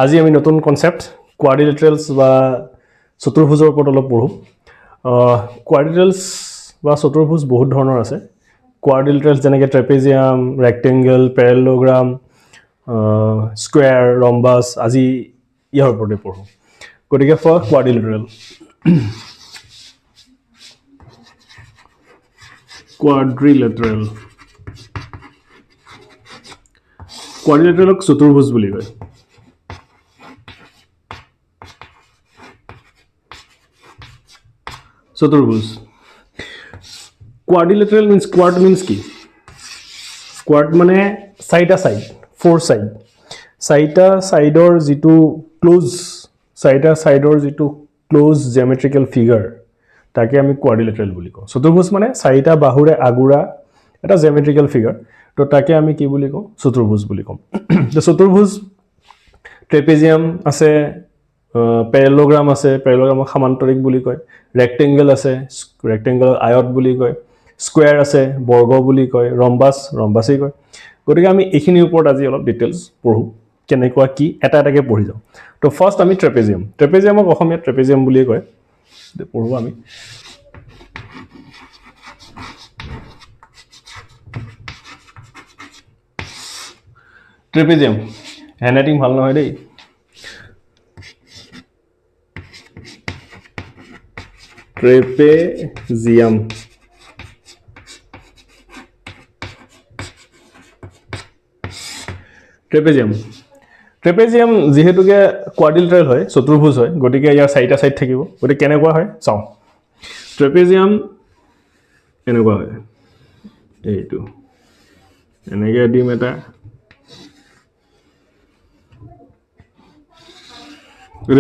আজি আমি নতুন কনসেপ্ট কোয়াড্ৰিলেটাৰেলছ বা চতুৰ্ভুজৰ ওপৰত অলপ পঢ়ো কোয়াড্ৰিলেটাৰেলছ বা চতুৰ্ভুজ বহুত ধৰণৰ আছে কোয়াড্ৰিলেটাৰেলছ যেনেকৈ ট্ৰেপেজিয়াম ৰেক্টেংগল পেৰেলগ্ৰাম স্কোয়াৰ ৰম্বাস আজি ইয়াৰ ওপৰতে পঢ়ো গতিকে ফাৰ্ষ্ট কোয়াড্ৰিলেটাৰেল কোয়াড্ৰিলেটাৰেলক চতুৰ্ভুজ বুলি কয় চতুৰ্ভুজ কোয়াড্ৰিলেটাৰেল means quad means কি quad মানে চাৰিটা সাইড ফ'ৰ সাইড চাৰিটা সাইডৰ যেটো ক্লোজ চাৰিটা সাইডৰ যেটো ক্লোজ জিওমেট্ৰিক্যাল ফিগাৰ তাকে আমি কোয়াড্ৰিলেটাৰেল বুলি কওঁ চতুৰ্ভুজ মানে চাৰিটা বাহুৰে আগুৰা এটা জিওমেট্ৰিক্যাল ফিগাৰ তো তাকে আমি কি বুলি কওঁ চতুৰ্ভুজ বুলি কওঁ তো চতুৰ্ভুজ ট্ৰেপেজিয়াম আছে পেৰেলগ্ৰাম আছে পেৰেলগ্ৰামক সমান্তৰিক বুলি কয় ৰেক্টেংগল আছে ৰেক্টেংগল আয়ত বুলি কয় স্কোয়াৰ আছে বৰ্গ বুলি কয় ৰম্বাসই কয় গতিকে আমি এইখিনিৰ ওপৰত আজি অলপ ডিটেইলছ পঢ়ো কেনেকুৱা কি এটা এটাকে পঢ়ি যাওঁ তো ফাৰ্স্ট আমি ট্ৰেপেজিয়ামক অসমীয়াত ট্ৰেপেজিয়াম বুলি কয় পঢ়ো আমি ট্ৰেপেজিয়াম হ্যান্ডৰাইটিং ভাল নহয় দেই ট্ৰেপেজিয়াম ট্ৰেপেজিয়াম যেহেতুকে কোয়াড্ৰিলেটাৰেল হয় চতুৰ্ভুজ হয় গতিকে ইয়াৰ চাৰিটা সাইড থাকিব গতিকে কেনেকুৱা হয় চাও ট্ৰেপেজিয়াম এনেকুৱা হয় এইটো এনেকৈ দিম এটা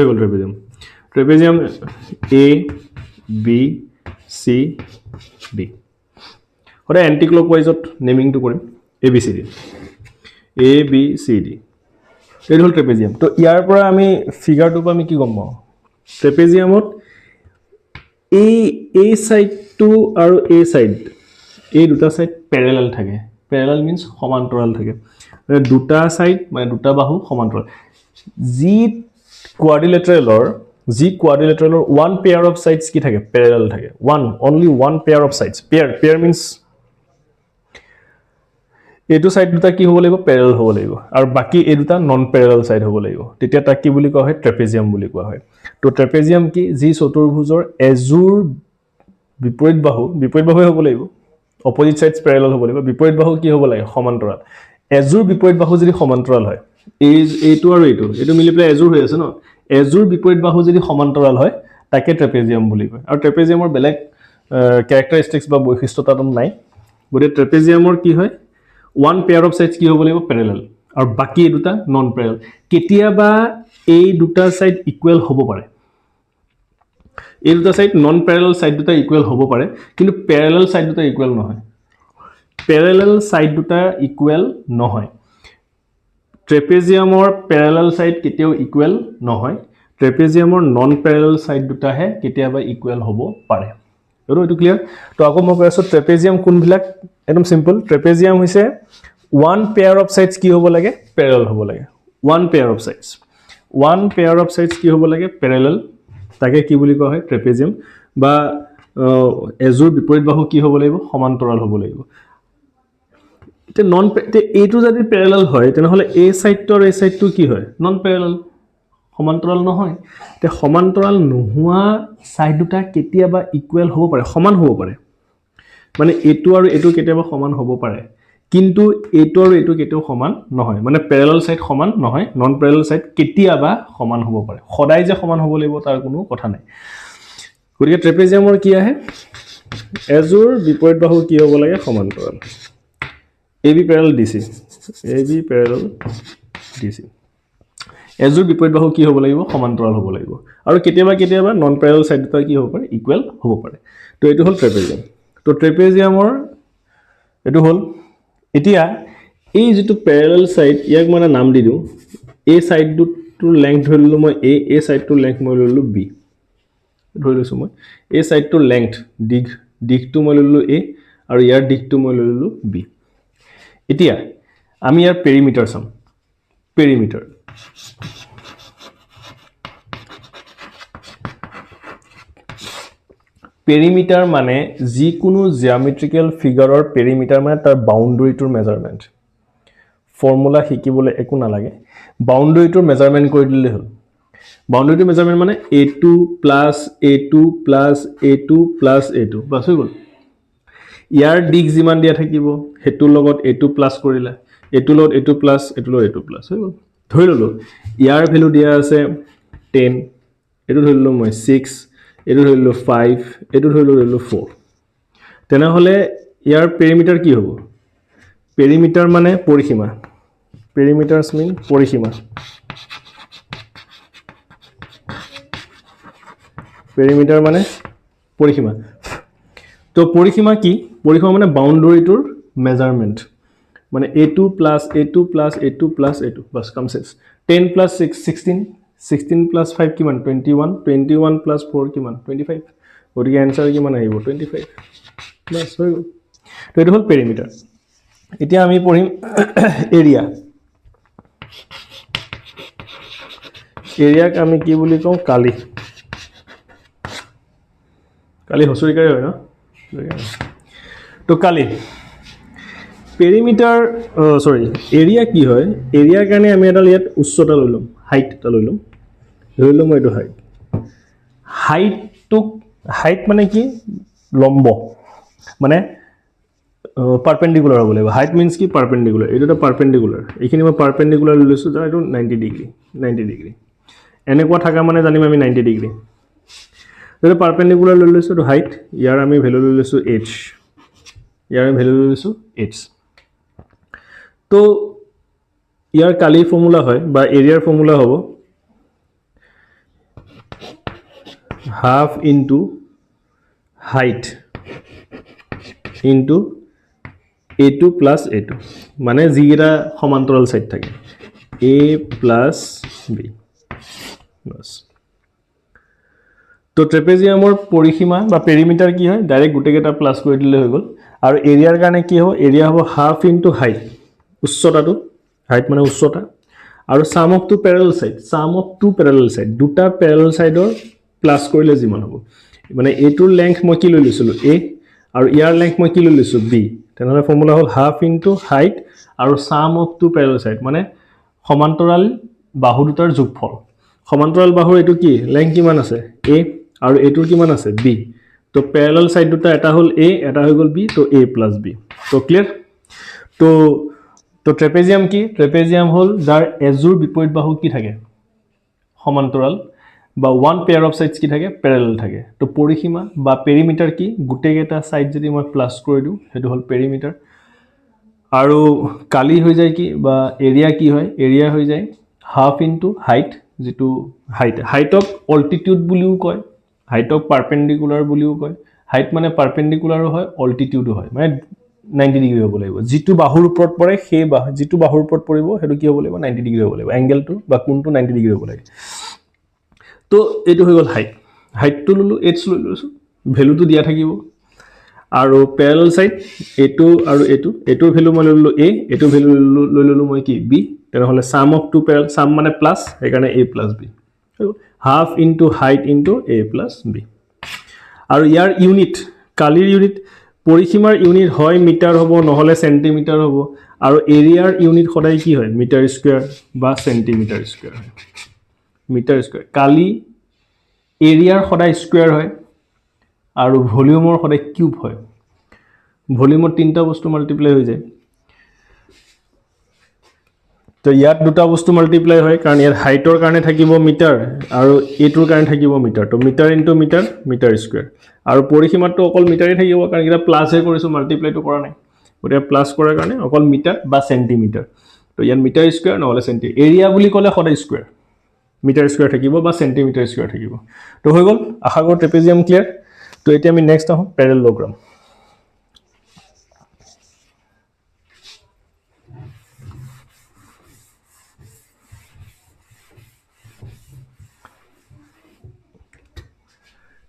গল trapezium A B C D ওটা এন্টি ক্লকৱাইজত নেমিংটো কৰিম A B C D এইটো হল ট্ৰেপেজিয়াম তো ইয়াৰ পৰা আমি ফিগাৰটো পৰা আমি কি গম পাওঁ ট্ৰেপেজিয়ামত এই সাইডটো আৰু এই সাইড এই দুটা সাইড প্যাৰেলাল থাকে প্যাৰেলাল মিন্স সমান্তৰাল থাকে দুটা সাইড মানে দুটা বাহু সমান্তৰাল G কোয়াড্ৰিলেটাৰেলৰ one pair of sides কি থাকে প্যাৰেলাল থাকে only one pair of sides pair means এইটো সাইড দুটা কি হ'ব লাগিব প্যাৰেলাল হ'ব লাগিব আৰু বাকি এই দুটা নন প্যাৰেলাল সাইড হ'ব লাগিব তেতিয়া তাক কি বুলি কোৱা হয় ট্ৰেপেজিয়াম বুলি কোৱা হয় তো ট্ৰেপেজিয়াম কি যি চতুৰ্ভুজৰ এজুৰ বিপৰীত বাহুৱে হ'ব লাগিব অপোজিট সাইডস প্যাৰেলাল হ'ব লাগিব বিপৰীত বাহু কি হ'ব লাগে সমান্তৰাল এজুৰ বিপৰীত বাহু যদি সমান্তৰাল হয় এইটো আৰু এইটো মিলি পেলাই এজুৰ হৈ আছে ন এজুৰ বিপৰীত বাহু যদি সমান্তৰাল হয় তাকে ট্ৰেপেজিয়াম বুলি কয় আৰু ট্ৰেপেজিয়ামৰ বেলেগ ক্যাৰেক্টাৰিষ্টিক্স বা বৈশিষ্ট্যতা নাই গতিকে ট্ৰেপেজিয়ামৰ কি হয় one pair of sides কি হ'ব লাগিব প্যাৰেলাল আৰু বাকি এই দুটা নন প্যাৰেলাল কেতিয়াবা এই দুটা সাইড ইকুৱেল হ'ব পাৰে এই দুটা সাইড নন প্যাৰেলাল সাইড দুটা ইকুৱেল হ'ব পাৰে কিন্তু প্যাৰেলাল সাইড দুটা ইকুৱেল নহয় ট্ৰেপেজিয়ামৰ প্যাৰেলাল সাইড কেতিয়াও ইকুৱেল নহয় ট্ৰেপেজিয়ামৰ নন প্যাৰেলাল সাইড দুটাহে কেতিয়াবা ইকুৱেল হ'ব পাৰে এইটো ক্লিয়াৰ তো আকৌ মই কৈ আছো ট্ৰেপেজিয়াম কোনবিলাক একদম সিম্পল ট্ৰেপেজিয়াম হৈছে one pair of sides কি হ'ব লাগে প্যাৰেলাল হ'ব লাগে one pair of sides কি হ'ব লাগে প্যাৰেলাল তাকে কি বুলি কোৱা হয় ট্ৰেপেজিয়াম বা এজুৰ বিপৰীত বাহু কি হ'ব লাগিব সমান্তৰাল হ'ব লাগিব তে নন এইটো যদি প্যাৰেলাল হয় তেনেহলে এই সাইডটো আৰু এই সাইডটো কি হয় নন প্যাৰেলাল সমান্তৰাল নহয় তে সমান্তৰাল নোহোৱা সাইড দুটা কেতিয়াবা ইকুৱেল হ'ব পাৰে সমান হ'ব পাৰে মানে এইটো আৰু এইটো কেতিয়াবা সমান হ'ব পাৰে কিন্তু এইটো আৰু এইটো কেতিয়াও সমান নহয় মানে প্যাৰেলাল সাইড সমান নহয় নন প্যাৰেলাল সাইড কেতিয়াবা সমান হ'ব পাৰে সদায় যে সমান হ'ব লাগিব তাৰ কোনো কথা নাই গতিকে ট্ৰেপেজিয়ামৰ কি আহে এজুৰ বিপৰীত বাহু কি হ'ব লাগে সমান্তৰাল AB parallel DC এজুৰ বিপৰীত বাহু কি হ'ব লাগিব সমান্তৰাল হ'ব লাগিব আৰু কেতিয়াবা নন প্যাৰেলাল সাইড দুটা কি হ'ব পাৰে ইকুৱেল হ'ব পাৰে তো এইটো হল ট্ৰেপেজিয়াম তো ট্ৰেপেজিয়ামৰ এইটো হল এতিয়া এই যেটো প্যাৰেলাল সাইড ইয়াক মানে নাম দি দিও এই সাইডটোৰ লেংথ ধৰি ললো মই এই সাইডটোৰ লেংথ মই ললো B ধৰি লৈছো মই এই সাইডটোৰ লেংথ দিগটো মই ললো A আৰু ইয়াৰ দিগটো মই ললো B এতিয়া আমি ইয়াৰ পেৰিমিটাৰ চাম পেৰিমিটাৰ পেৰিমিটাৰ মানে যিকোনো জিওমেট্ৰিকেল ফিগাৰৰ পেৰিমিটাৰ মানে তাৰ বাউণ্ডাৰীটোৰ মেজাৰমেণ্ট ফৰ্মুলা শিকিবলৈ একো নালাগে বাউণ্ডাৰীটোৰ মেজাৰমেণ্ট কৰি দিলে হ'ল বাউণ্ডাৰীটোৰ মেজাৰমেণ্ট মানে a2 + a2 + a2 + a2 বাস হৈ গ'ল ইয়াৰ দিক যিমান দিয়া থাকিব হেতুৰ লগত a2 প্লাস কৰিলা a2 লগত a2 প্লাস a2 লগত a2 প্লাস হৈ গ'ল ধৰি ললো ইয়াৰ ভ্যালু দিয়া আছে 10 এটো ধৰি ললো মই 6 এটো ধৰি ললো 5 এটো ধৰি ললো 4 তেনে হলে ইয়াৰ পেৰিমিটাৰ কি হ'ব পেৰিমিটাৰ মানে পৰিসীমা পেৰিমিটাৰস মিন পৰিসীমা পেৰিমিটাৰ মানে পৰিসীমা তো পৰিসীমা কি পৰিসীমা মানে বাউণ্ডাৰীটোৰ মেজাৰমেণ্ট মানে a2 + a2 + a2 + a2 বাস কাম শেষ 10 + 6 16 16 + 5 কিমান 21 21 + 4 কিমান 25 গতিকে आंसर কিমান আহিব 25 বাস হৈ গ'ল তো এটো হল পেৰিমিটাৰ এতিয়া আমি পঢ়িম এৰিয়া এৰিয়াক আমি কি বুলি কওঁ কালি কালি হসুৰিকাৰে হয় ন তো কালি পেৰিমিটাৰ সৰি এৰিয়া কি হয় এৰিয়াৰ কাৰণে আমি এটা ইয়াত উচ্চতা লৈ লম হাইট এটা লৈ লম মই এইটো হাইট মানে কি লম্ব মানে পারপেন্ডিকুলার হ'ব লাগিব হাইট মিন্স কি পারপেন্ডিকুলার এটা পারপেন্ডিকুলার এইখিনি মই পারপেন্ডিকুলার লৈ লৈছো যা এটো 90 ডিগ্ৰী এনেকুৱা থাকা মানে জানিম আমি 90 ডিগ্ৰী এটা পাৰপেন্ডিকুলাৰ লৈ লৈছো তো হাইট ইয়াৰ আমি ভ্যালু লৈ লৈছো h ইয়াৰ আমি ভ্যালু লৈ লৈছো h তো ইয়াৰ কালি ফৰ্মুলা হয় বা এৰিয়াৰ ফৰ্মুলা হ'ব half into height into a2 plus a2 মানে যিগিৰা সমান্তৰাল সাইড থাকে a plus b বাস তো ট্ৰেপেজিয়ামৰ পৰিসীমা বা পেৰিমিটাৰ কি হয় ডাইৰেক্ট গুটেকেটা প্লাস কৰি দিলে হৈ গ'ল আৰু এৰিয়াৰ কাৰণে কি হ'ব এৰিয়া হ'ব half into height উচ্চতাটো হাইট মানে উচ্চতা আৰু sum of two parallel side দুটা parallel sideৰ প্লাস কৰিলে যিমান হ'ব মানে এটোৰ লেংথ মই কি লৈ লৈছিলো a আৰু ইয়াৰ লেংথ মই কি লৈ লৈছো b তেনেহলে ফৰ্মুলা হ'ল half into height আৰু sum of two parallel side মানে সমান্তৰাল বাহু দুটাৰ যোগফল সমান্তৰাল বাহুৰ এটো কি লেংথ কিমান আছে a আৰু এটোৰ কিমান আছে b তো parallel side দুটা এটা হ'ল a এটা হৈ গ'ল b তো a plus b তো ক্লিয়াৰ তো ট্ৰেপেজিয়াম কি ট্ৰেপেজিয়াম হ'ল যাৰ এজুৰ বিপৰীত বাহু কি থাকে সমান্তৰাল বা ওয়ান পেয়াৰ অফ সাইডস কি থাকে প্যাৰালাল থাকে তো পৰিসীমা বা পেৰিমিটাৰ কি গুটেকেটা সাইড যদি মই প্লাস কৰি দিও হেতু হল পেৰিমিটাৰ আৰু কালি হৈ যায় কি বা এৰিয়া কি হয় এৰিয়া হৈ যায় হাফ ইনটু হাইট যেটো হাইটক অল্টিটিউড বুলিও কয় হাইটক পারপেন্ডিকুলার বুলিও কয় হাইট মানে পারপেন্ডিকুলারও হয় অল্টিটিউডও হয় মানে 90 ডিগ্ৰী হ'ব লাগিব যেটো বাহুৰ ওপৰত পৰে সেই যেটো বাহুৰ ওপৰত পৰিব হেতু কি হ'ব লাগিব 90 ডিগ্ৰী হ'ব লাগিব এংগেলটো বা কোণটো 90 ডিগ্ৰী হ'ব লাগে তো এটো হৈ গল হাইট টু ললো h লৈ লৈছো ভ্যালুটো দিয়া থাকিব আৰু প্যাৰালাল সাইড এটো আৰু এটোৰ ভ্যালু মই ললো a এটো ভ্যালু লৈ ললো মই কি b তেনেহলে sum of two parallel sum মানে প্লাস সেইকাৰণে a plus b half into height into a plus b আৰু ইয়াৰ ইউনিট কালিৰ ইউনিট পৰিসীমাৰ ইউনিট হয় মিটাৰ হ'ব নহলে সেন্টিমিটাৰ হ'ব আৰু এৰিয়াৰ ইউনিট সদায় কি হয় মিটাৰ স্কয়াৰ বা সেন্টিমিটাৰ স্কয়াৰ হয় মিটাৰ স্কয়াৰ কালি এৰিয়াৰ সদায় স্কয়াৰ হয় আৰু ভলিউমৰ সদায় কিউব হয় ভলিউমৰ তিনটা বস্তু মাল্টিপ্লাই হৈ যায় তো ইয়াত দুটা বস্তু মাল্টিপ্লাই হয় কাৰণ ইয়াৰ হাইটৰ কাৰণে থাকিব মিটাৰ আৰু এটোৰ কাৰণে থাকিব মিটাৰ তো metre into metre metre square আৰু পৰিসীমাটো অকল মিটাৰই থাকিব কাৰণ এটা প্লাস হে কৰিছো মাল্টিপ্লাইটো কৰা নাই গতিকে প্লাস কৰাৰ কাৰণে অকল মিটাৰ বা সেন্টিমিটাৰ তো ইয়াত মিটাৰ স্কয়াৰ নহলে সেন্টি এৰিয়া বুলি ক'লে সদায় স্কয়াৰ মিটাৰ স্কয়াৰ থাকিব বা সেন্টিমিটাৰ স্কয়াৰ থাকিব তো হৈ গল আশা কৰো ট্ৰেপেজিয়াম ক্লিয়াৰ তো এতিয়া আমি নেক্সট আহো প্যাৰালেলোগ্ৰাম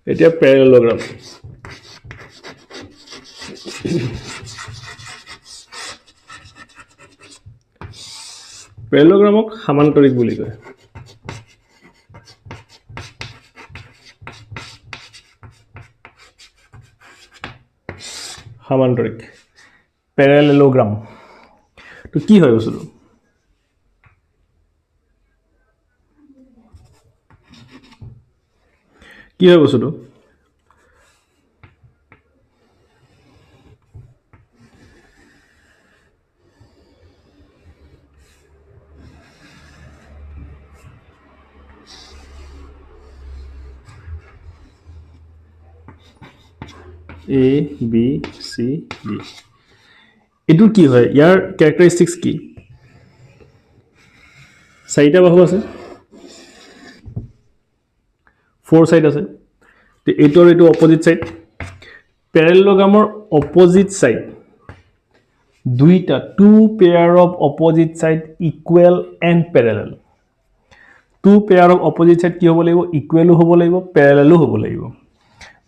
এতিয়া প্যাৰালেলোগ্ৰাম প্যাৰালেলোগ্ৰামক সমান্তৰিক বুলি কয় সামান্তৰিক পেৰেলেলোগ্ৰাম তো কি হয় বস্তুটো কি হয় বস্তুটো A B C D এটো কি হয় ইয়াৰ ক্যাৰেক্টাৰিস্টিক্স কি চাৰিটা বাহু আছে 4 সাইড আছে তে এটোৰ এটো অপোজিট সাইড প্যাৰেলেলোগ্ৰামৰ অপোজিট সাইড দুইটা two pair of opposite side equal and parallel two pair of opposite side কি হ'ব লাগিব ইকুৱেলো হ'ব লাগিব প্যাৰেলেলো হ'ব লাগিব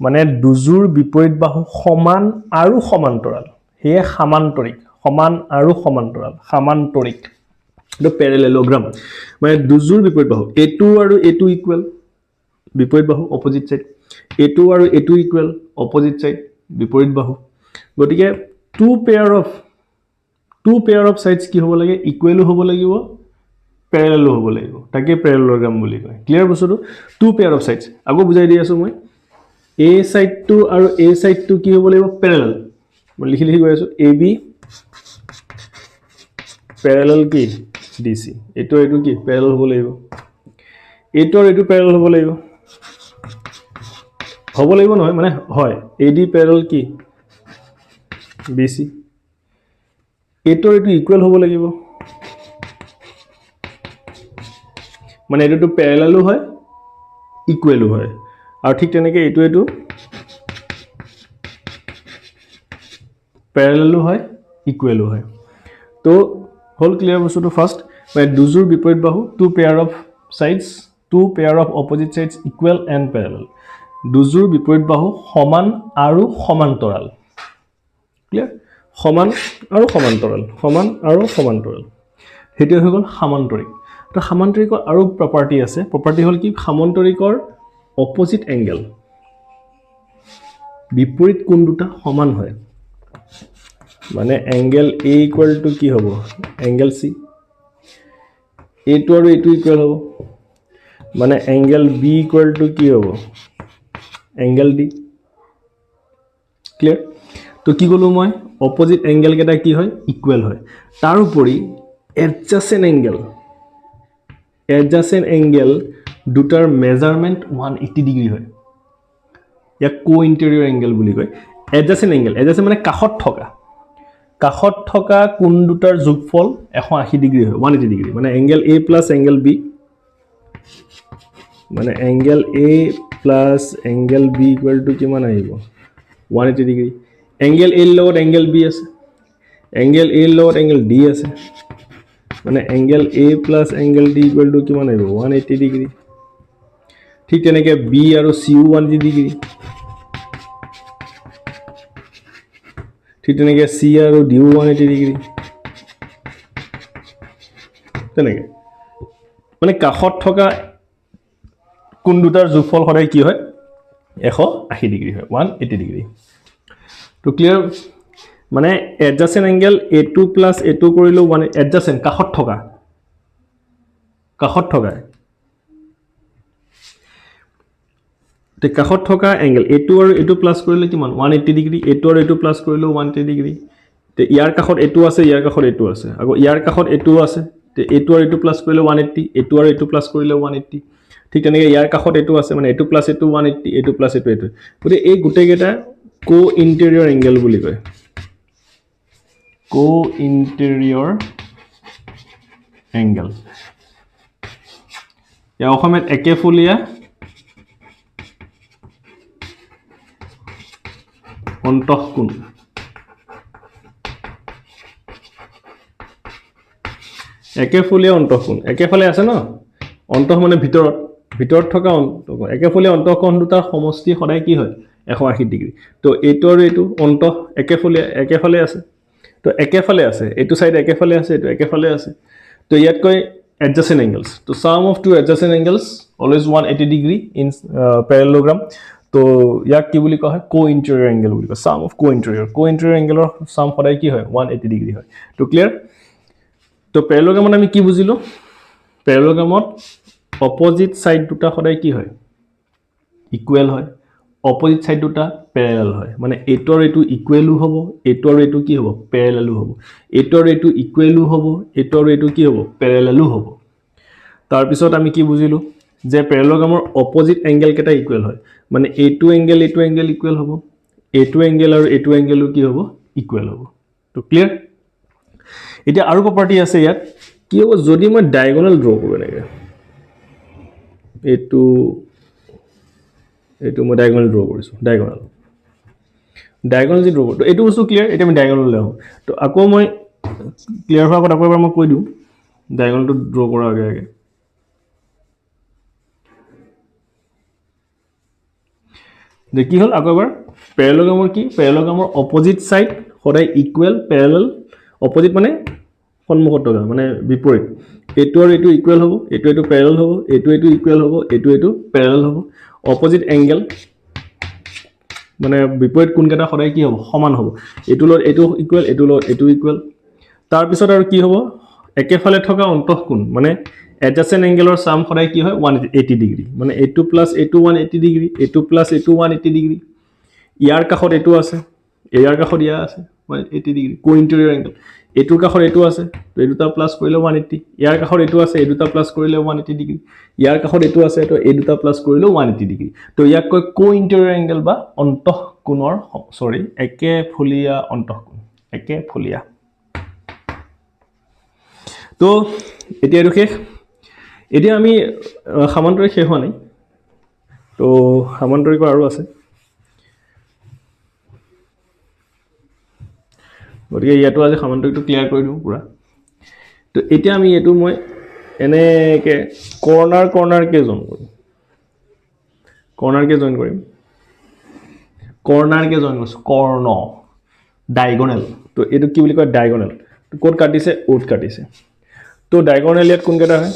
মানে দুজোৰ বিপৰীত বাহু সমান আৰু সমান্তৰাল হে সামান্তৰিক সমান আৰু সমান্তৰাল এটো প্যাৰেলেলোগ্ৰাম মানে দুজোৰ বিপৰীত বাহু এটো আৰু এটো ইকুৱেল বিপৰীত বাহু অপোজিট সাইড এটো আৰু এটো ইকুৱেল অপোজিট সাইড বিপৰীত বাহু গতিকে টু পেয়াৰ অফ সাইডস কি হ'ব লাগে ইকুৱেলো হ'ব লাগিব প্যাৰেলেলো হ'ব লাগিব তাকে প্যাৰেলেলোগ্ৰাম বুলি কয় ক্লিয়াৰ বস্তুটো টু পেয়াৰ অফ সাইডস আগো বুজাই দি আছো মই A side to আৰু A side to কি হ'ব লাগিব parallel মই লিখি গৈ আছো AB parallel কি DC এটো কি parallel হ'ব লাগিব এটো parallel হ'ব লাগিব নহয় মানে হয় AD parallel কি BC এটো ইকুৱেল হ'ব লাগিব মানে এটো parallel হয় ইকুৱেলো হয় আৰু ঠিক তেনেকৈ এটো প্যাৰেলেলো হয় ইকুৱেলো হয় তো হল ক্লিয়াৰ বস্তুটো ফাৰ্স্ট মানে দুজোৰ বিপৰীত বাহু two pair of sides two pair of opposite sides equal and parallel দুজোৰ বিপৰীত বাহু সমান আৰু সমান্তৰাল ক্লিয়াৰ সমান আৰু সমান্তৰাল হেতু হৈ গল সামান্তৰিক তো সামান্তৰিকৰ আৰু প্ৰপাৰ্টি আছে প্ৰপাৰ্টি হল কি সামান্তৰিকৰ opposite angle বিপৰীত কোণ দুটা সমান হয় মানে angle A equal to কি হ'ব angle C এটো আৰু এটো ইকুৱেল হ'ব মানে angle B equal to কি হ'ব angle D ক্লিয়াৰ তো কি কলো মই অপোজিট angle কেটা কি হয় ইকুৱেল হয় তাৰ উপৰি adjacent angle দুটাৰ মেজাৰমেন্ট 180 ডিগ্ৰী হয় ইয়া কো-ইন্টেৰিয়ৰ এংগেল বুলি কয় এডজাসেন্ট মানে কাখত থকা কোণ দুটাৰ যোগফল 180 ডিগ্ৰী হয় 180 ডিগ্ৰী মানে angle A plus angle B মানে angle A plus angle B equal to কিমান আহিব 180 ডিগ্ৰী এংগেল A লগত এংগেল B আছে এংগেল A লগত এংগেল D আছে মানে angle A plus angle D equal to কিমান আহিব 180 ডিগ্ৰী ঠিক তেনেকৈ B আৰু C 180 ডিগ্ৰী ঠিক তেনেকৈ C আৰু D 180 ডিগ্ৰী তেনেকৈ মানে কাখত থকা কোণ দুটাৰ যোগফল সদায় কি হয় 180 ডিগ্ৰী হয় 180 ডিগ্ৰী তো ক্লিয়াৰ মানে এডজাসেন্ট এংগেল A2 প্লাস A2 কৰিলো মানে এডজাসেন্ট কাখত থকা তে কাখত থকা এংগেল A2 আৰু A2 প্লাস কৰিলে কিমান 180 ডিগ্ৰী A2 আৰু A2 প্লাস কৰিলে 180 ডিগ্ৰী তে ইয়াৰ কাখত A2 আছে ইয়াৰ কাখত A2 আছে আকৌ ইয়াৰ কাখত A2 আছে তে A2 আৰু A2 প্লাস কৰিলে 180 A2 আৰু A2 প্লাস কৰিলে 180 ঠিক তেনেকৈ ইয়াৰ কাখত A2 আছে মানে A2 plus A2 180 A2 plus A2 গতে এই গুটে গেটা কো-ইন্টেৰিয়ৰ এংগেল বুলি কয় কো-ইন্টেৰিয়ৰ এংগেল ইয়া অসমত একেফলীয়া অন্তঃকোণ একেফলীয়া অন্তঃকোণ একেফালে আছে ন অন্তঃ মানে ভিতৰত থকা অন্তঃকোণ একেফলীয়া অন্তঃকোণ দুটাৰ সমষ্টি সদায় কি হয় 180 ডিগ্ৰী তো এটো আৰু এটো অন্তঃ একেফালে আছে তো একেফালে আছে এটো সাইড একেফালে আছে এটো একেফালে আছে তো ইয়াত কয় adjacent angles তো sum of two adjacent angles always 180 degree in parallelogram তো ইয়াক কি বুলি কোৱা হয় কো ইণ্টেৰিয়ৰ এংগেল বুলি কয় সাম অফ কো ইণ্টেৰিয়ৰ এংগেলৰ সাম সদায় কি হয় 180 ডিগ্ৰী হয় তো ক্লিয়াৰ তো পেৰালেলোগ্ৰামত আমি কি বুজিলো পেৰালেলোগ্ৰামত অপজিট সাইড দুটা সদায় কি হয় ইকুৱেল হয় অপজিট সাইড দুটা প্যাৰালেল হয় মানে এইটো আৰু এইটো ইকুৱেলো হ'ব এইটো আৰু এইটো কি হ'ব প্যাৰালেলো হ'ব এইটো আৰু এইটো ইকুৱেলো হ'ব এইটো আৰু এইটো কি হ'ব প্যাৰালেলো হ'ব তাৰ পিছত আমি কি বুজিলো যে প্যাৰালেলোগ্ৰামৰ অপজিট এংগেল কেটা ইকুৱেল হয় মানে এইটো এংগেল ইকুৱেল হ'ব এইটো এংগেল আৰু এইটো এংগেলো কি হ'ব ইকুৱেল হ'ব তো ক্লিয়াৰ এতিয়া আৰু প্ৰপাৰ্টি আছে ইয়াত কি হ'ব যদি মই ডায়াগোনাল ড্ৰ কৰো এনেকে এইটো মই ডায়াগোনাল ড্ৰ কৰিছো ডায়াগোনাল যি ড্ৰ তো এইটো বস্তু ক্লিয়াৰ এটা আমি ডায়াগোনাল লৈ আহো তো আকৌ মই ক্লিয়াৰ হোৱাৰ আগত আকৌ এবাৰ মই কৈ দিওঁ ডায়াগোনালটো ড্ৰ কৰাৰ আগে আগে যে কি হল আকৌ এবাৰ প্যাৰালেলোগ্ৰামৰ কি প্যাৰালেলোগ্ৰামৰ অপজিট সাইড সদায় ইকুৱেল প্যাৰালেল অপজিট মানে সন্মুখত থকা মানে বিপৰীত এইটো আৰু এইটো ইকুৱেল হ'ব এইটো প্যাৰালেল হ'ব এইটো ইকুৱেল হ'ব এইটো প্যাৰালেল হ'ব অপজিট এংগেল মানে বিপৰীত কোণকেইটা সদায় কি হ'ব সমান হ'ব এইটো লগত এইটো ইকুৱেল এইটো লগত এইটো ইকুৱেল তাৰ পিছত আৰু কি হ'ব একেফালে থকা অন্তঃকোণ মানে adjacent এংগেলৰ সাম সদায় কি হয় 180 ডিগ্ৰী মানে এইটো প্লাস এইটো 180 ডিগ্ৰী এইটো প্লাস এইটো 180 ডিগ্ৰী ইয়াৰ কাষত এইটো আছে ইয়াৰ কাষত ইয়া আছে 180 ডিগ্ৰী কো ইণ্টেৰিয়ৰ এংগেল এইটোৰ কাষত এইটো আছে তো এই দুটা প্লাস কৰিলে 180 ইয়াৰ কাষত এইটো আছে এই দুটা প্লাস কৰিলে 180 ডিগ্ৰী ইয়াৰ কাষত এইটো আছে তো এই দুটা প্লাস কৰিলে 180 ডিগ্ৰী তো ইয়াক কয় কো ইণ্টেৰিয়ৰ এংগেল বা অন্তঃকোণৰ সৰি একেফলীয়া অন্তঃকোণ একেফলীয়া তো এতিয়া আৰু শেষ এতিয়া আমি সামান্তৰিক শেষ হোৱা নাই তো সামান্তৰিকৰ আৰু আছে গতিকে ইয়াতো আজি সামান্তৰিকটো ক্লিয়াৰ কৰি দিওঁ পুৰা তো এতিয়া আমি এইটো মই এনেকে কৰ্নাৰ কে জইন কৰিম কৰ্নাৰ কে জইন কৰিছো কৰ্ণ ডায়াগোনাল তো এইটো কি বুলি কয় ডায়াগোনাল কোড কাটিছে ওট কাটিছে তো ডায়াগোনাল ইয়াত কোন কেটা হয়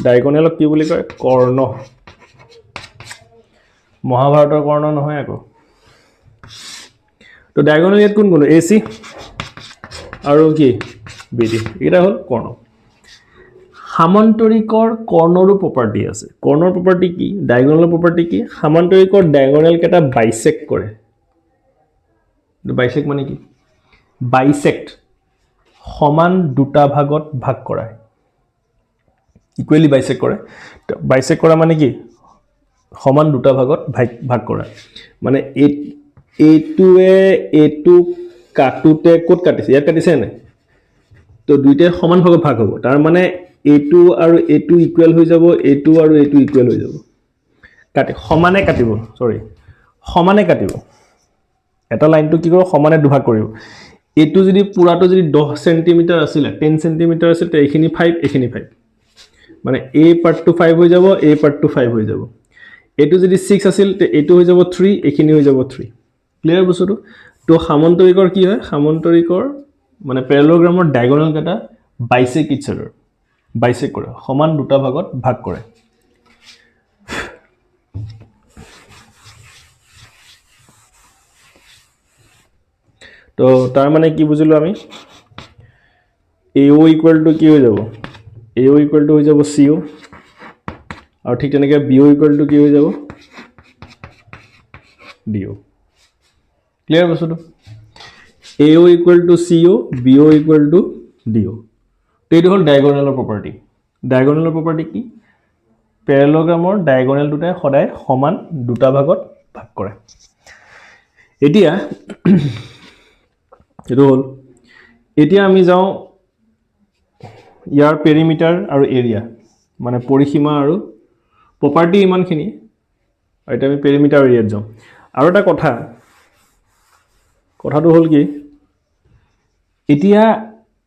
ডায়াগোনালক কি বুলি কয় কৰ্ণ মহাভাৰতৰ কৰ্ণ নহয় আকৌ তো ডায়াগোনাল ইয়াত কোন AC আৰু কি BD এটা হল কৰ্ণ সামান্তৰিকৰ কৰ্ণৰো প্ৰপাৰ্টি আছে কৰ্ণৰ প্ৰপাৰ্টি কি ডায়াগোনালৰ প্ৰপাৰ্টি কি সামান্তৰিকৰ ডায়াগোনাল কেটা বাইসেক্ট কৰে বাইসেক্ট মানে কি বাইসেক্ট সমান দুটা ভাগত ভাগ কৰা ইকুৱেলি বাইসেক্ট কৰা মানে কি সমান দুটা ভাগত ভাগ কৰা মানে এইটোৱে এইটো কাটোতে কোট কাটিছে ইয়াত কাটিছে নাই তো দুইটাই সমান ভাগত ভাগ হ'ব তাৰ মানে এইটো আৰু এইটো ইকুৱেল হৈ যাব এইটো আৰু এইটো ইকুৱেল হৈ যাব কাটি সমানে কাটিব এটা লাইনটো কি কৰিব সমানে দুভাগ কৰিব এইটো যদি পুৰাটো যদি 10 সেন্টিমিটাৰ আছিল 10 সেন্টিমিটাৰ আছিল তে এইখিনি 5 এইখিনি 5 মানে a পাৰ্টটো 5 হৈ যাব a পাৰ্টটো 5 হৈ যাব এইটো যদি 6 আছিল তে এইটো হৈ যাব 3 এইখিনি হৈ যাব 3 ক্লিয়াৰ বস্তুটো তো সামান্তৰিকৰ কি হয় সামান্তৰিকৰ মানে প্যাৰালেলোগ্ৰামৰ ডায়াগোনাল কেটা বাইসেক্ট ইচ আদাৰ বাইসেক্ট কৰে সমান দুটা ভাগত ভাগ কৰে তো তাৰ মানে কি বুজিলো আমি AO ইকুৱেল টু কি হৈ যাব AO ইকুৱেল টু হৈ যাব CO আৰু ঠিক তেনেকৈ BO ইকুৱেল টু কি হৈ যাব DO ক্লিয়াৰ বস্তুটো AO equal to CO BO equal to DO তো এইটো হল ডায়াগোনালৰ প্ৰপাৰ্টি কি প্যাৰালেলোগ্ৰামৰ ডায়াগোনাল দুটাই সদায় সমান দুটা ভাগত ভাগ কৰে এতিয়া এটো হল এতিয়া আমি যাও ইয়াৰ পেৰিমিটাৰ আৰু এৰিয়া মানে পৰিসীমা আৰু প্ৰপাৰ্টি ইমানখিনি এটা আমি পেৰিমিটাৰ এৰিয়াত যাও আৰু এটা কথাটো হল কি এতিয়া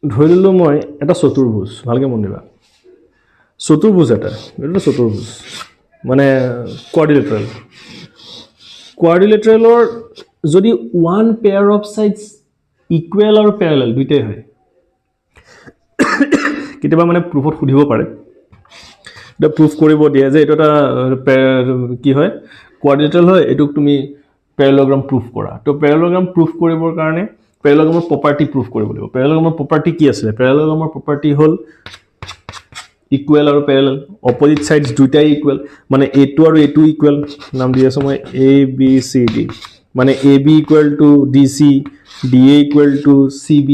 ধৰিলো মই এটা চতুৰ্ভুজ ভালকে মন দিবা চতুৰ্ভুজ এটা চতুৰ্ভুজ মানে কোৱাড্ৰিলেটাৰেলৰ যদি one pair of sides equal আৰু প্যাৰালেল দুইটাই হয় কেতিয়াবা মানে প্ৰুফত সুধিব পাৰে এটা প্ৰুফ কৰিব দিয়ে যে এইটো এটা কি হয় কোৱাড্ৰিলেটাৰেল হয় এইটোক তুমি পেৰালেলোগ্ৰাম প্ৰুফ কৰা তো পেৰালেলোগ্ৰাম প্ৰুফ কৰিবৰ কাৰণে পেৰালেলোগ্ৰামৰ প্ৰপাৰ্টি প্ৰুফ কৰিব লাগিব পেৰালেলোগ্ৰামৰ প্ৰপাৰ্টি কি আছিলে পেৰালেলোগ্ৰামৰ প্ৰপাৰ্টি হ'ল ইকুৱেল আৰু পেৰেলেল অপজিট সাইডস দুইটাই ইকুৱেল মানে a2 আৰু a2 ইকুৱেল নাম দি আছো মই a b c d মানে ab equal to dc da equal to cb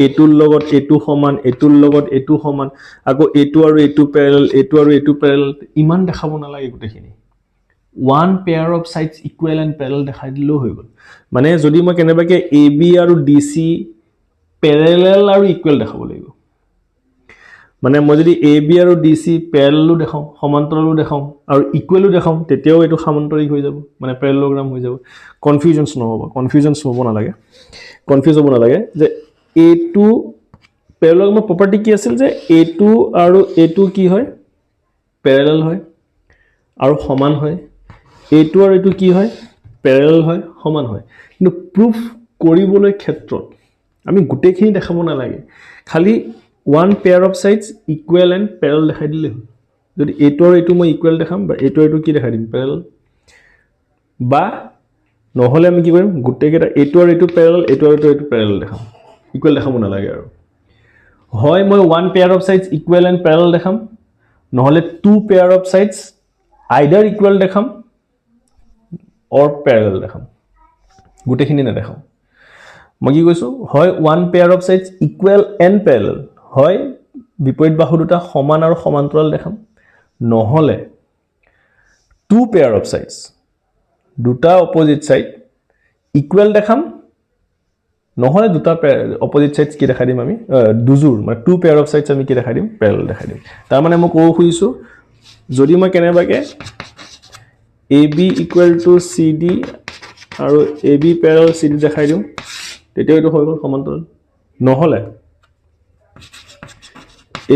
a2 ৰ লগত a2 সমান a2 ৰ লগত a2 সমান আকৌ a2 আৰু a2 পেৰেলেল a2 আৰু a2 পেৰেলেল ইমান দেখাব নালাগে গোটেইখিনি one pair of sides equal and parallel দেখাই দিলেও হৈ গ'ল মানে যদি মই কেনেবাকে ab আৰু dc পেৰেলেল আৰু ইকুৱেল দেখাব লাগিব মানে মই যদি ab আৰু dc প্যাৰেলেলো দেখাও সমান্তৰালো দেখাও আৰু ইকুৱেলো দেখাও তেতিয়াও এটো সমান্তৰিক হৈ যাব মানে প্যাৰেলেলোগ্ৰাম হৈ যাব কনফিউজনছ নহব নালাগে কনফিউজ হ'ব নালাগে যে a2 প্যাৰেলেলোগ্ৰামৰ প্ৰপাৰ্টি কি আছিল যে a2 আৰু a2 কি হয় প্যাৰেলেল হয় আৰু সমান হয় a2 আৰু a2 কি হয় প্যাৰেলেল হয় সমান হয় কিন্তু প্ৰুফ কৰিবলৈ ক্ষেত্ৰত আমি গুটেখিনি দেখাব নালাগে খালি one pair of sides equal and parallel দেখাই দিলে হ'ল যদি a2 আৰু a2 মই ইকুৱেল দেখাম বা a2 আৰু a2 কি দেখাই দিম প্যাৰেলেল বা নহলে আমি কি কৰিম গুটেকেটা a2 আৰু a2 প্যাৰেলেল a2 আৰু a2 প্যাৰেলেল দেখাম ইকুৱেল দেখাব নালাগে আৰু হয় মই one pair of sides equal and parallel দেখাম নহলে two pair of sides either equal দেখাম or parallel দেখাম গুটেখিনি না দেখাম মই কি কৈছো হয় one pair of sides equal and parallel হয় বিপৰীত বাহু দুটা সমান আৰু সমান্তৰাল দেখাম নহলে two pair of sides দুটা অপজিট সাইড ইকুৱেল দেখাম নহলে দুটা অপজিট সাইডস কি দেখাই দিম আমি দুজোৰ মানে two pair of sides আমি কি দেখাই দিম প্যাৰেলেল দেখাই দিম তাৰ মানে মই কও খুজিছো যদি মই কেনেবাকে ab equal to cd আৰু ab parallel cd দেখাই দিম তেতিয়া এটো হৈ গ'ল সমান্তৰাল নহলে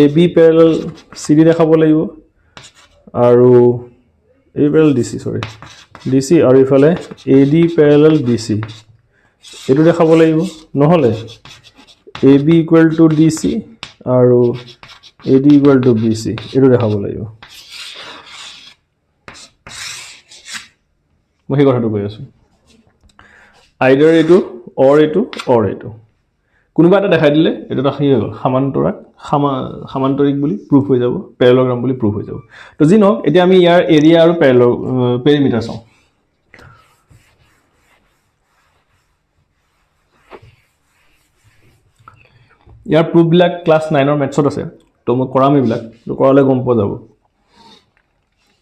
ab parallel cd দেখাব লাগিব আৰু ab parallel dc আৰু ইফালে ad parallel dc এটো দেখাব লাগিব নহলে ab equal to dc আৰু ad equal to bc এটো দেখাব লাগিব মই এই কথাটো কৈ আছো either এটো or এটো কোনোবা এটা দেখাই দিলে এটা দেখাই হৈ গ'ল সমান্তৰিক বুলি প্ৰুফ হৈ যাব প্যাৰেলেলোগ্ৰাম বুলি প্ৰুফ হৈ যাব তো যি নহওক এতিয়া আমি ইয়াৰ এৰিয়া আৰু পেৰিমিটাৰ চাও ইয়াৰ প্ৰুফ বিলাক ক্লাস 9 ৰ মেথছত আছে তো মই কৰাম এইবিলাক তো কৰালে গম পোৱা যাব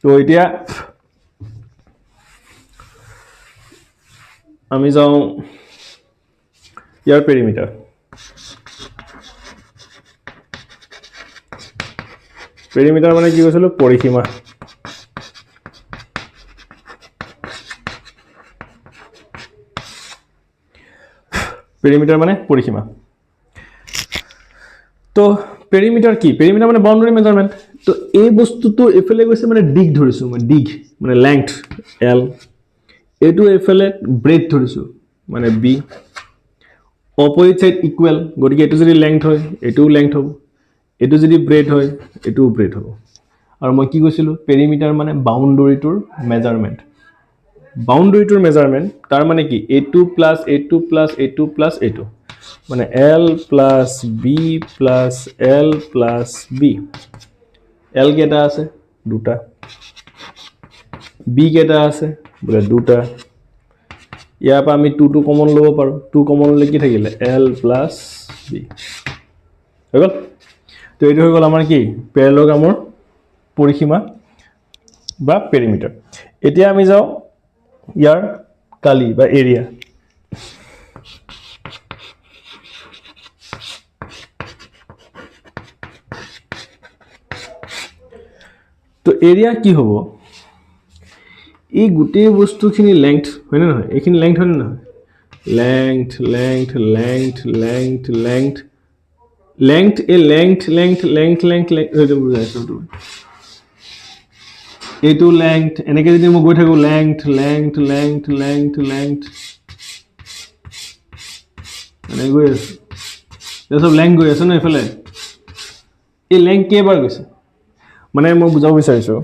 তো এতিয়া আমি যাও ইয়াৰ পেৰিমিটাৰ মানে কি কৈছিল পৰিসীমা পেৰিমিটাৰ মানে পৰিসীমা তো পেৰিমিটাৰ কি পেৰিমিটাৰ মানে বাউন্ডাৰী মেজাৰমেন্ট তো এই বস্তুটো এফালে গৈছে মানে দিগ ধৰিছো মই দিগ মানে লেংথ l এটো এফালে ব্ৰেথ ধৰিছো মানে b অপজিট সাইড ইকুৱেল গতিকে এটো যদি লেংথ হয় এটো লেংথ হ'ব এটো যদি ব্ৰেথ হয় এটো ব্ৰেথ হ'ব আৰু মই কি কৈছিলো পেৰিমিটাৰ মানে বাউন্ডাৰীটোৰ মেজাৰমেন্ট তাৰ মানে কি a2 + a2 + a2 + a2 মানে l + b + l + b l কেটা আছে দুটা b কেটা আছে বলে দুটা ইয়াৰ পৰা আমি 2 কমন লব পাৰো 2 কমন ললে কি থাকিলে l + b হৈ গল তো এইটো হৈ গল আমাৰ কি প্যাৰেলেলোগ্ৰামৰ পৰিসীমা বা পেৰিমিটাৰ এতিয়া আমি যাও ইয়াৰ কালি বা এৰিয়া তো এৰিয়া কি হ'ব এই গুটে বস্তুখিনি লেংথ হয় না নহয় এইখিনি লেংথ হয় না নহয় লেংথ এইটো লেংথ এনেকে যদি মই গৈ থাকো লেংথ মানে গৈ আছে এই সব লেংথ গৈ আছে না ইফালে এই লেংথ কেইবাৰ গৈছে মানে মই বুজাব বিচাৰিছোঁ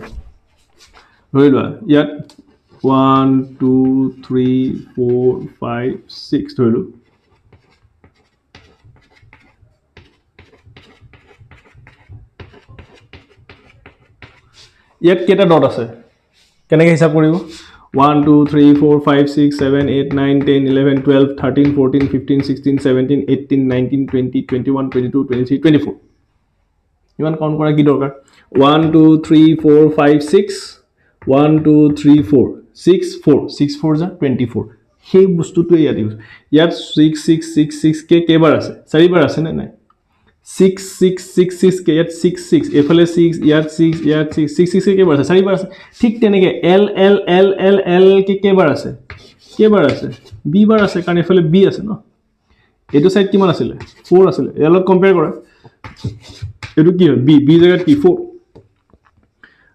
ধৰি লোৱা ইয়াত 1 2 3 4 5 6 ধৰিলোঁ ইয়াত কেইটা ডট আছে কেনেকৈ হিচাপ কৰিব 1 2 3 4 5 6 7 8 9 10 11 12 13 14 15 16 17 18 19 20 21 22 23 24 ইমান কাউণ্ট কৰা কি দৰকাৰ 1 2 3 4 5 6 1 2 3 4 6 4 6 4 যা 24 সেই বস্তুটোৱে ইয়াত ইউজ ইয়াত 6 6 6 6 কে কেইবাৰ আছে চাৰিবাৰ আছে নে নাই 6 6 6 6 কে ইয়াত 6 6 এফালে 6 ইয়াত 6 ইয়াত 6 6 6 কে কেইবাৰ আছে চাৰিবাৰ আছে ঠিক তেনেকৈ L L L L L কে কেইবাৰ আছে বি বাৰ আছে কাৰণ এফালে বি আছে ন এইটো সাইড কিমান আছিলে 4 আছিলে ইয়াৰ লগত কম্পেয়াৰ কৰা এইটো কি হয় বি জায়গাত কি 4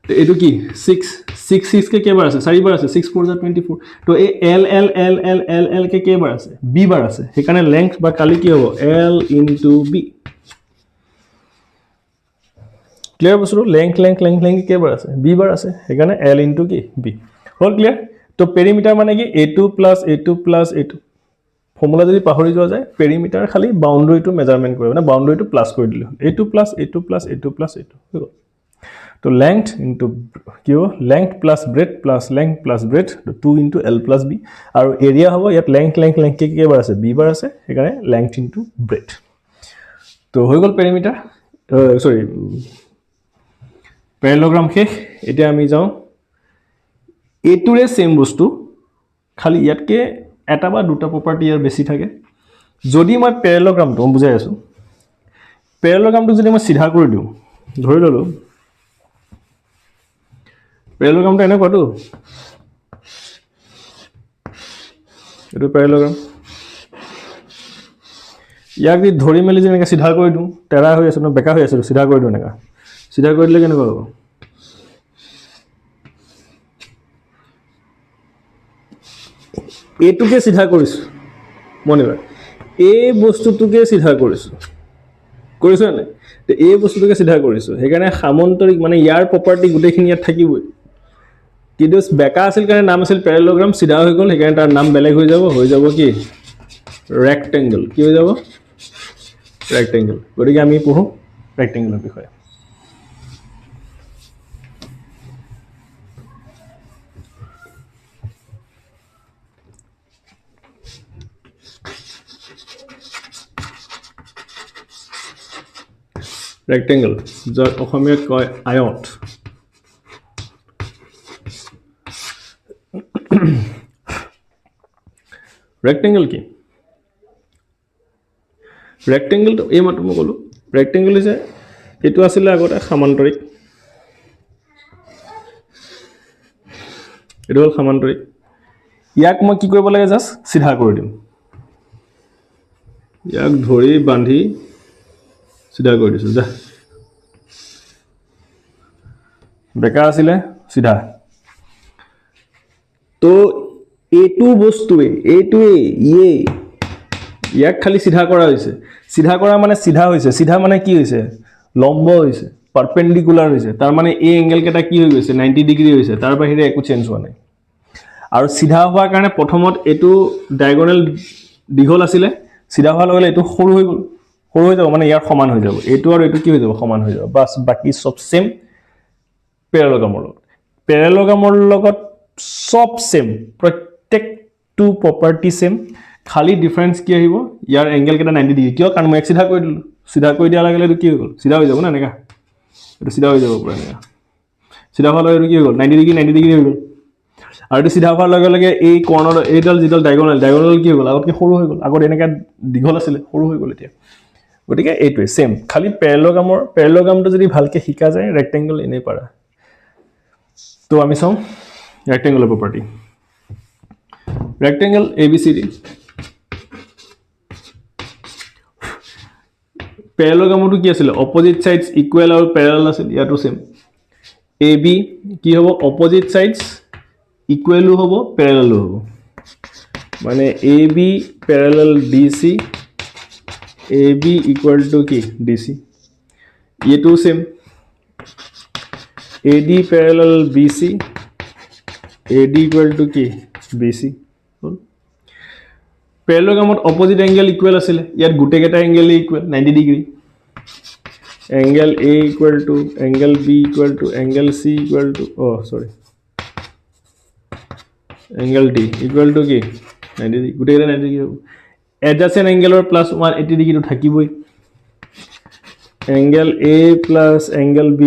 তো এইটো কি 6 6 6 কে কেইবাৰ আছে চাৰিবাৰ আছে 6 4 24 তো এই L L L L L L কে কেইবাৰ আছে বি বাৰ আছে সেইকাৰণে লেংথ বা কালি কি হ'ব এল ইনটু বি ক্লিয়াৰ বস্তুটো লেংথ কেইবাৰ আছে বি বাৰ আছে সেইকাৰণে এল ইনটু কি বি হ'ল ক্লিয়াৰ তো পেৰিমিটাৰ মানে কি a2 প্লাছ a2 ফৰ্মুলা যদি পাহৰি যোৱা যায় পেৰিমিটাৰ খালি বাউণ্ডাৰীটো মেজাৰমেণ্ট কৰিব মানে বাউণ্ডাৰীটো প্লাছ কৰি দিলে হ'ল a2 plus a2 plus a2 plus a2 হৈ গ'ল তো লেংথ ইনটু কি হ'ব length plus breath plus length plus breath 2 into l plus b আৰু এৰিয়া হ'ব ইয়াত লেংথ কেইবাৰ আছে b বাৰ আছে সেইকাৰণে লেংথ ইনটু ব্ৰেথ তো হৈ গ'ল পেৰিমিটাৰ সৰি পেৰেলগ্ৰাম শেষ এতিয়া আমি যাওঁ এইটোৰে সেম বস্তু খালি ইয়াতকে এটা বা দুটা প্ৰপাৰ্টি ইয়াৰ বেছি থাকে যদি মই পেৰেলগ্ৰামটো বুজাই আছোঁ পেৰেলগ্ৰামটো যদি মই সিধা কৰি দিওঁ ধৰি ললোঁ পেৰেলগ্ৰামটো এনেকুৱাটো এইটো পেৰেলগ্ৰাম ইয়াক যদি ধৰি মেলি যেনেকৈ সিধা কৰি দিওঁ টেৰা হৈ আছে ন বেকা হৈ আছে সিধা কৰি দিওঁ এনেকুৱা সিধা কৰি দিলে কেনেকুৱা হ'ব এইটোকে সিধা কৰিছোঁ মনিবা এই বস্তুটোকে সিধা কৰিছোঁ নাই তো এই বস্তুটোকে সিধা কৰিছোঁ সেইকাৰণে সামন্তৰিক মানে ইয়াৰ প্ৰপাৰ্টি গোটেইখিনি ইয়াত থাকিবই কিন্তু বেকা আছিল কাৰণে নাম আছিল পেৰেলগ্ৰাম সিধা হৈ গ'ল সেইকাৰণে তাৰ নাম বেলেগ হৈ যাব কি ৰেক্টেংগল কি হৈ যাব ৰেক্টেংগল গতিকে আমি পঢ়োঁ ৰেক্টেংগলৰ বিষয়ে ৰেক্টেংগল যাক অসমীয়াত কয় আয়ত ৰেক্টেংগল কি ৰেক্টেংগলটো এই মাত্ৰ মই ক'লোঁ ৰেক্টেংগল হৈছে এইটো আছিলে আগতে সামান্তৰিক এইটো হ'ল সামান্তৰিক ইয়াক মই কি কৰিব লাগে জাষ্ট সিধা কৰি দিম ইয়াক ধৰি বান্ধি সিধা কৰি দিছোঁ যা বেকা আছিলে সিধা তো এইটো বস্তুৱে ইয়াক খালি সিধা কৰা হৈছে সিধা কৰা মানে সিধা হৈছে সিধা মানে কি হৈছে লম্ব হৈছে পাৰপেণ্ডিকুলাৰ হৈছে তাৰ মানে এই এংগেল কেইটা কি হৈ গৈছে 90 ডিগ্ৰী হৈছে তাৰ বাহিৰে একো চেঞ্জ হোৱা নাই আৰু সিধা হোৱাৰ কাৰণে প্ৰথমত এইটো ডায়াগোনাল দীঘল আছিলে সিধা হোৱাৰ লগে লগে এইটো সৰু হৈ যাব মানে ইয়াৰ সমান হৈ যাব এইটো আৰু এইটো কি হৈ যাব সমান হৈ যাব বাস বাকি সব সেম পেৰেলগ্ৰামৰ লগত সব সেম প্ৰত্যেকটো প্ৰপাৰ্টি সেম খালি ডিফাৰেন্স কি আহিব ইয়াৰ এংগেল কেটা 90 ডিগ্ৰী কিয় কাৰণ মই এক সিধা কৰি দিলোঁ সিধা কৰি দিয়াৰ লগে লগে কি হৈ গ'ল সিধা হৈ যাব না এনেকা এইটো সিধা হৈ যাব পুৰা এনেকা সিধা হোৱাৰ লগে লগে কি হৈ গ'ল 90 ডিগ্ৰী হৈ গ'ল আৰু এইটো সিধা হোৱাৰ লগে লগে এই কৰ্ণৰ এইডাল যিডাল ডায়াগোনাল কি হৈ গ'ল আগতকৈ সৰু হৈ গ'ল আগত এনেকা দীঘল আছিলে সৰু হৈ গ'ল এতিয়া গতিকে এইটোৱে সেম খালি পেৰেলগ্ৰামটো যদি ভালকে শিকা যায় ৰেক্টেংগল এনেই পাৰা তো আমি চাওঁ ৰেক্টেংগুলাৰ প্ৰপাৰ্টি ৰেক্টেংগল ABCD পেৰেলগ্ৰামটো কি আছিল অপজিট সাইডস ইকুৱেল আৰু পেৰেলাল আছিল ইয়াটো সেম AB কি হ'ব অপজিট সাইডস ইকুৱেলো হ'ব পেৰেলালো হ'ব মানে AB পেৰেলাল DC AB equal to কি DC এইটো same AD parallel BC, AD equal to কি BC হ'ল parallelogram opposite angle equal আছিলে ইয়াত গুটেকেটা angle equal 90 degree angle A equal to angle B equal to angle C equal to angle D equal to কি 90 degree গুটেকেটা 90 degree adjacent angle or plus 180 degree to থাকিবই angle A plus angle B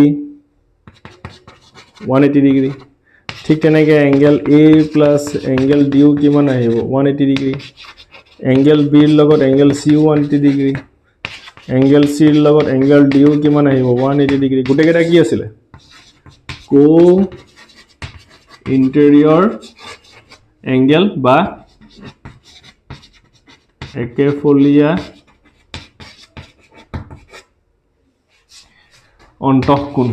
180 degree ঠিক তেনেকৈ angle A plus angle D কিমান আহিব 180 degree angle B লগত angle C 180 degree angle C লগত angle D কিমান আহিব 180 degree গুটেকেটা কি আছিল কো ইন্টেৰিয়ৰ angle বা একেফলীয়া অন্তঃকোণ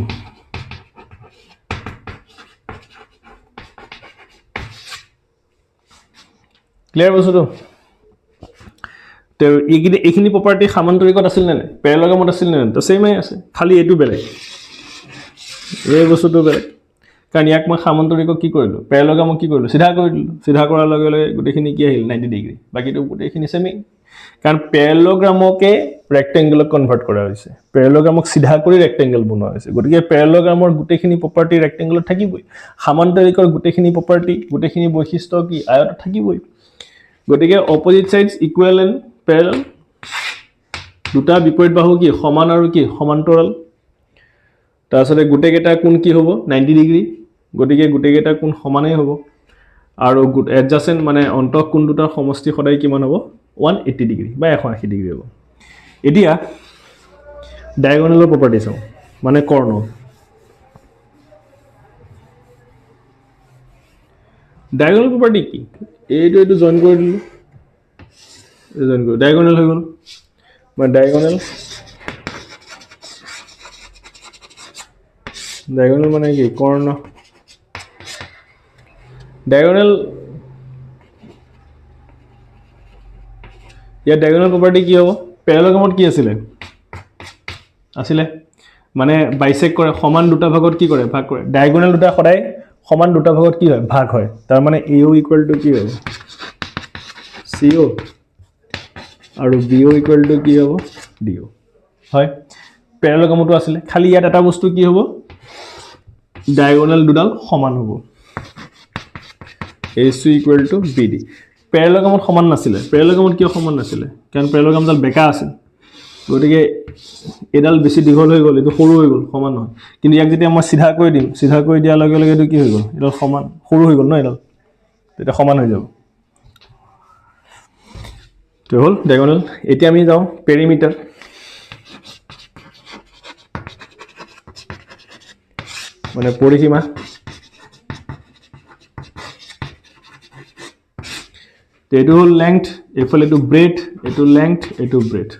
ক্লিয়াৰ বস্তুটো তো এইখিনি প্ৰপাৰ্টি সামান্তৰিকত আছিল নে নাই পেৰালেলগ্ৰামত আছিল নে নাই তো সেমই আছে খালি এইটো বেলেগ এই বস্তুটো বেলেগ কাৰণ ইয়াক মই সামান্তৰিকক কি কৰিলোঁ পেৰালেলগ্ৰামক কি কৰিলোঁ সিধা কৰি দিলোঁ সিধা কৰাৰ লগে লগে গোটেইখিনি কি আহিল 90 ডিগ্ৰী বাকিটো গোটেইখিনি সেমই কাৰণ পেৰালেলগ্ৰামকে ৰেক্টেংগুলত কনভাৰ্ট কৰা হৈছে পেৰালেলগ্ৰামক সিধা কৰি ৰেক্টেংগল বনোৱা হৈছে গতিকে পেৰালেলগ্ৰামৰ গোটেইখিনি প্ৰপাৰ্টি ৰেক্টেংগুলত থাকিবই সামান্তৰিকৰ গোটেইখিনি প্ৰপাৰ্টি গোটেইখিনি বৈশিষ্ট্য কি আয়ত থাকিবই গতিকে opposite sides equal and Pyarelal দুটা বিপৰীত বাহু কি সমান আৰু কি সমান্তৰাল তাৰছতে গোটেইকেটা কোণ কি হ'ব 90 ডিগ্ৰী গতিকে গোটেইকেটা কোণ সমানেই হ'ব আৰু এডজাসেন্ট মানে অন্তঃকোণ দুটাৰ সমষ্টি সদায় কিমান হ'ব 180 ডিগ্ৰী বা 180 ডিগ্ৰী হ'ব এতিয়া ডায়াগোনালৰ প্ৰপাৰ্টি চাওঁ মানে কৰ্ণ ডায়াগোনাল প্ৰপাৰ্টি কি এইটো জয়েন কৰি দিলোঁ জয়েন কৰি ডায়াগোনাল হৈ গ'ল মানে ডায়াগোনাল মানে কি কৰ্ণ ডায়াগোনাল ইয়াৰ ডায়াগোনাল প্ৰপাৰ্টি কি হ'ব পেৰালেলগ্ৰামত কি আছিলে মানে বাইসেক্ট কৰে সমান দুটা ভাগত কি কৰে ভাগ কৰে ডায়াগোনাল দুটা সদায় সমান দুটা ভাগত কি হয় ভাগ হয় তাৰ মানে AO ইকুৱেল টু কি হ'ব CO আৰু BO ইকুৱেল টু কি হ'ব DO হয় পেৰালেলগ্ৰামটো আছিলে খালি ইয়াত এটা বস্তু কি হ'ব ডায়াগোনাল দুডাল সমান হ'ব AC ইকুৱেল টু BD পেৰালেলগ্ৰামত সমান নাছিলে পেৰালেলগ্ৰামত কিয় সমান নাছিলে কাৰণ পেৰালেলগ্ৰামডাল বেকা আছিল গতিকে এডাল বেছি দীঘল হৈ গ'ল এটো সৰু হৈ গ'ল সমান নহয় কিন্তু ইয়াক যেতিয়া মই সিধা কৰি দিম সিধা কৰি দিয়াৰ লগে লগে এটো কি হৈ গ'ল এডাল সমান সৰু হৈ গ'ল ন এডাল এটা সমান হৈ যাব তো হল ডায়াগোনাল এতিয়া আমি যাওঁ পেৰিমিটাৰ মানে পৰিসীমা এইটো হল লেংথ এফালে এটো ব্ৰেথ এটো লেংথ এটো ব্ৰেথ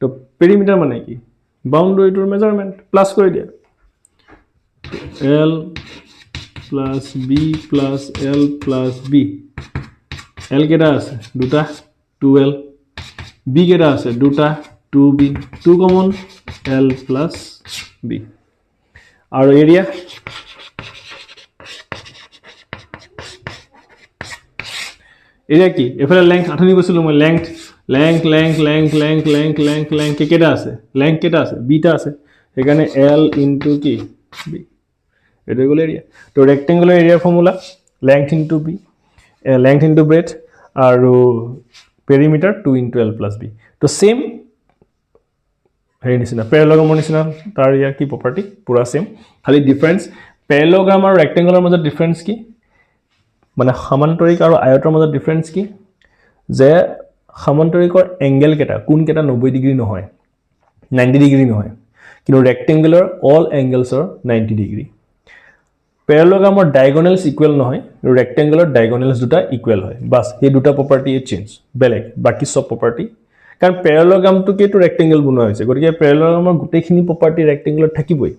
তো পেৰিমিটাৰ মানে কি বাউন্ডাৰীটোৰ মেজাৰমেন্ট প্লাস কৰি দিয়া L plus B plus L plus B L কেটা আছে দুটা 2L B কেটা আছে দুটা 2B 2 common L plus B আৰু এৰিয়া এৰিয়া কি এফালে লেংথ আঠনি কৈছিলো মই লেংথ কেটা আছে লেংথ কেটা আছে বিটা আছে সেইকাৰণে L into কি B এটা হল এৰিয়া তো ৰেক্টেংগুলাৰ এৰিয়াৰ formula length into B length into breadth আৰু perimeter 2 into L plus B তো সেম হেৰি নিচিনা পেৰালেলগ্ৰামৰ নিচিনা তাৰ ইয়াৰ কি প্ৰপাৰ্টি পুৰা সেম খালি ডিফাৰেন্স পেৰালেলগ্ৰাম আৰু ৰেক্টেংগুলাৰ মাজত ডিফাৰেন্স কি মানে সমান্তৰিক আৰু আয়তৰ মাজত ডিফাৰেন্স কি যে সমান্তৰিকৰ এংগেল কেটা কোণ কেটা 90 ডিগ্ৰী নহয় 90 ডিগ্ৰী নহয় কিন্তু rectangular all angles are 90 degree পেৰালেলগ্ৰামৰ ডায়াগোনালছ ইকুৱেল নহয় ৰেক্টেংগুলাৰ ডায়াগোনালছ দুটা ইকুৱেল হয় বাস এই দুটা প্ৰপাৰ্টি চেঞ্জ বেলেগ বাকি সব প্ৰপাৰ্টি কাৰণ পেৰালেলগ্ৰামটো কেটো ৰেক্টেংগল বনোৱা হৈছে গতিকে পেৰালেলগ্ৰামৰ গোটেইখিনি প্ৰপাৰ্টি ৰেক্টেংগুলাৰ থাকিবই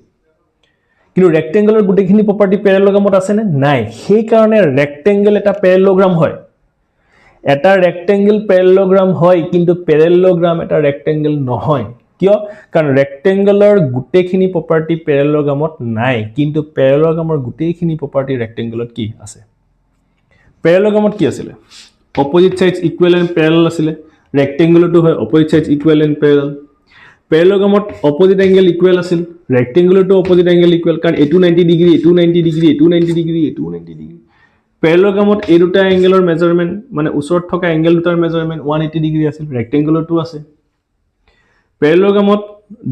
কিন্তু ৰেক্টেংগুলাৰ গোটেইখিনি প্ৰপাৰ্টি পেৰালেলগ্ৰামত আছে নে নাই সেই কাৰণে ৰেক্টেংগল এটা পেৰালেলগ্ৰাম হয় এটা ৰেক্টেংগল পেৰালেলগ্ৰাম হয় কিন্তু পেৰালেলগ্ৰাম এটা ৰেক্টেংগল নহয় কিয় কাৰণ ৰেক্টেংগুলাৰ গোটেইখিনি প্ৰপাৰ্টি পেৰেলগ্ৰামত নাই কিন্তু পেৰেলগ্ৰামৰ গোটেইখিনি প্ৰপাৰ্টি ৰেক্টেংগুলত কি আছে পেৰেলগ্ৰামত কি আছিল opposite sides equal and parallel আছিল ৰেক্টেংগুলৰটো হয় opposite sides equal and parallel পেৰেলগ্ৰামত অপজিট এংগল ইকুৱেল আছিল ৰেক্টেংগুলৰটো অপজিট এংগল ইকুৱেল কাৰণ এটো 90 ডিগ্ৰী এটো 90 ডিগ্ৰী এটো 90 ডিগ্ৰী এটো 90 ডিগ্ৰী পেৰেলগ্ৰামত এই দুটা এংগলৰ মেজাৰমেন্ট মানে ওচৰত থকা এংগল দুটাৰ মেজাৰমেন্ট 180 ডিগ্ৰী আছিল ৰেক্টেংগুলৰটো আছে পেৰেলগ্ৰামত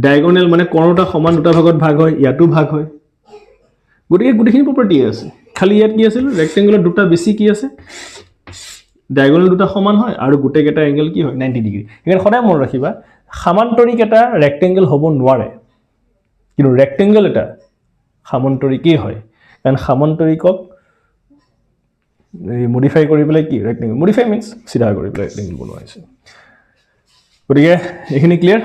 ডায়াগোনাল মানে কোণটা সমান দুটা ভাগত ভাগ হয় ইয়াতো ভাগ হয় গোটেইখিনি প্ৰপাৰ্টি আছে খালি ইয়াত কি আছিল ৰেক্টেংগুলাৰ দুটা বেছি কি আছে ডায়াগোনাল দুটা সমান হয় আৰু গোটেইকেটা এংগল কি হয় 90 ডিগ্ৰী এখানে সদায় মন ৰাখিবা সামান্তৰিক এটা ৰেক্টেংগল হ'ব নোৱাৰে কিন্তু ৰেক্টেংগল এটা সামান্তৰিকই হয় কাৰণ সামান্তৰিকক মডিফাই কৰি পেলাই কি ৰেক্টেংগল মডিফাই মিন্স সিধা কৰি পেলাই ৰেক্টেংগল বনোৱা হৈছে গতিকে এইখিনি ক্লিয়াৰ